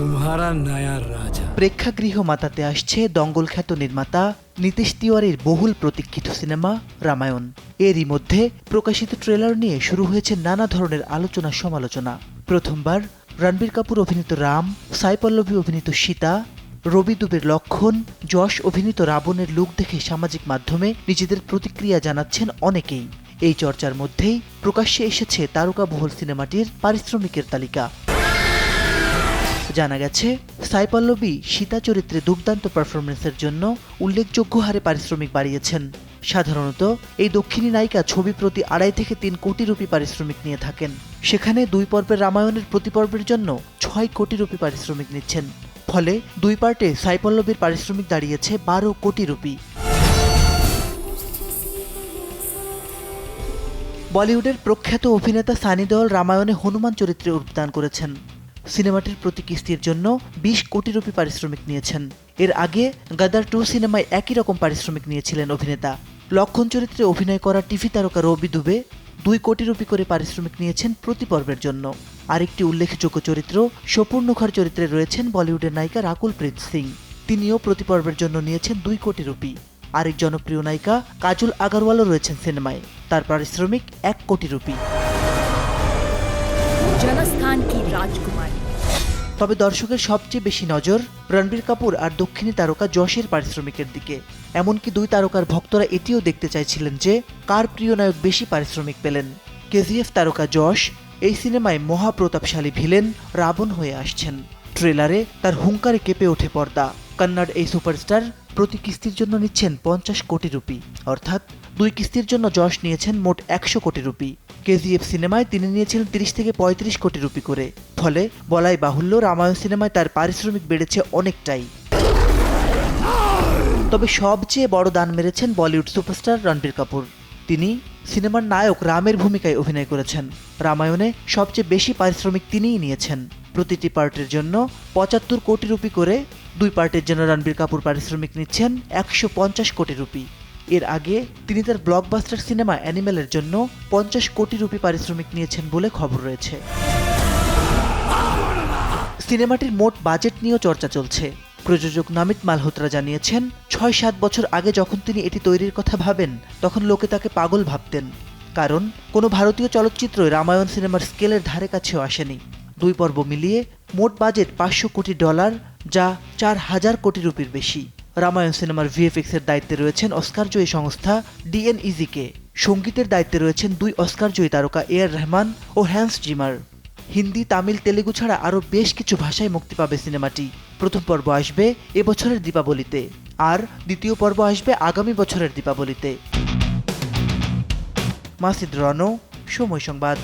तुम्हारा नया राजा। প্রেক্ষাগৃহ মাতাতে আসছে দঙ্গল খ্যাত নির্মাতা নীতিশ তিওয়ারির বহুল প্রতীক্ষিত সিনেমা রামায়ণ। এরই মধ্যে প্রকাশিত ট্রেলার নিয়ে শুরু হয়েছে নানা ধরনের আলোচনা সমালোচনা। প্রথমবার রণবীর কাপুর অভিনীত রাম, সাই পল্লবী অভিনীত সীতা, রবি দুবের লক্ষণ, যশ অভিনীত রাবণের লুক দেখে সামাজিক মাধ্যমে নিজেদের প্রতিক্রিয়া জানাচ্ছেন অনেকেই। এই চর্চার মধ্যেই প্রকাশ্যে এসেছে তারকাবহুল সিনেমাটির পারিশ্রমিকের তালিকা। জানা গেছে, সাই পল্লবী সীতা চরিত্রে দুর্দান্ত পারফরমেন্সের জন্য উল্লেখযোগ্য হারে পারিশ্রমিক বাড়িয়েছেন। সাধারণত এই দক্ষিণী নায়িকা ছবি প্রতি 2.5 থেকে 3 কোটি রুপি পারিশ্রমিক নিয়ে থাকেন। সেখানে 2 পর্বের রামায়ণের প্রতি পর্বের জন্য 6 কোটি রুপি পারিশ্রমিক নিচ্ছেন। ফলে 2 পার্টে সাই পল্লবীর পারিশ্রমিক দাঁড়িয়েছে 12 কোটি রুপি। বলিউডের প্রখ্যাত অভিনেতা সানি দেওল রামায়ণে হনুমান চরিত্রে রূপদান করেছেন। সিনেমাটির প্রতি কিস্তির জন্য 20 কোটি রুপি পারিশ্রমিক নিয়েছেন। এর আগে গাদার 2 সিনেমায় একই রকম পারিশ্রমিক নিয়েছিলেন অভিনেতা। লক্ষণ চরিত্রে অভিনয় করা টিভি তারকা রবি দুবে 2 কোটি রুপি করে পারিশ্রমিক নিয়েছেন প্রতি পর্বের জন্য। আরেকটি উল্লেখযোগ্য চরিত্র সোপুর মুখার চরিত্রে রয়েছেন বলিউডের নায়িকা রাকুল প্রীত সিং। তিনিও প্রতি পর্বের জন্য নিয়েছেন 2 কোটি রুপি। আরেক জনপ্রিয় নায়িকা কাজল আগরওয়ালও রয়েছেন সিনেমায়, তার পারিশ্রমিক 1 কোটি রুপি। জনস্থান কি রাজকুমারী। তবে দর্শকের সবচেয়ে বেশি নজর রণবীর কাপুর আর দক্ষিণী তারকা যশের পারিশ্রমিকের দিকে। এমনকি 2 তারকার ভক্তরা এটিও দেখতে চাইছিলেন যে কার প্রিয় নায়ক বেশি পারিশ্রমিক পেলেন। কেজিএফ তারকা যশ এই সিনেমায় মহাপ্রতাপশালী ভিলেন রাবণ হয়ে আসছেন। ট্রেলারে তার হুঙ্কারে কেঁপে ওঠে পর্দা। কন্নড় এই সুপারস্টার প্রতি কিস্তির জন্য নিচ্ছেন 50 কোটি রুপি, অর্থাৎ 2 কিস্তির জন্য যশ নিয়েছেন মোট 100 কোটি রুপি। কেজিএফ সিনেমায় তিনি নিয়েছিলেন 30 থেকে 35 কোটি রুপি করে। ফলে বলাই বাহুল্য রামায়ণ সিনেমায় তার পারিশ্রমিক বেড়েছে অনেকটাই। তবে সবচেয়ে বড় দান মেরেছেন বলিউড সুপারস্টার রণবীর কাপুর। তিনি সিনেমার নায়ক রামের ভূমিকায় অভিনয় করেছেন। রামায়ণে সবচেয়ে বেশি পারিশ্রমিক তিনিই নিয়েছেন। প্রতিটি পার্টের জন্য 75 কোটি রুপি করে। 2 পার্টের জন্য রণবীর কাপুর পারিশ্রমিক নিচ্ছেন 150 কোটি রুপি। এর আগে তিনি তার ব্লকবাস্টার সিনেমা অ্যানিমেলের জন্য 50 কোটি রুপি পারিশ্রমিক নিয়েছেন বলে খবর রয়েছে। সিনেমাটির মোট বাজেট নিয়েও চর্চা চলছে। প্রযোজক নামিত মালহোত্রা জানিয়েছেন, 6-7 বছর আগে যখন তিনি এটি তৈরির কথা ভাবেন তখন লোকে তাকে পাগল ভাবতেন, কারণ কোনো ভারতীয় চলচ্চিত্রই রামায়ণ সিনেমার স্কেলের ধারে কাছেও আসেনি। 2 পর্ব মিলিয়ে মোট বাজেট $500 কোটি, যা 4000 কোটি রুপির বেশি। রামায়ণ সিনেমার ভিএফএক্স এর দায়িত্বে রয়েছেন অস্কারজয়ী সংস্থা DNEZK। সঙ্গীতের দায়িত্বে রয়েছেন 2 অস্কারজয়ী তারকা এআর রহমান ও হ্যান্স জিমার। হিন্দি, তামিল, তেলেগু ছাড়া আরও বেশ কিছু ভাষায় মুক্তি পাবে সিনেমাটি। প্রথম পর্ব আসবে এবছরের দীপাবলিতে, আর দ্বিতীয় পর্ব আসবে আগামী বছরের দীপাবলিতে। মাসিদ রনো, সময় সংবাদ।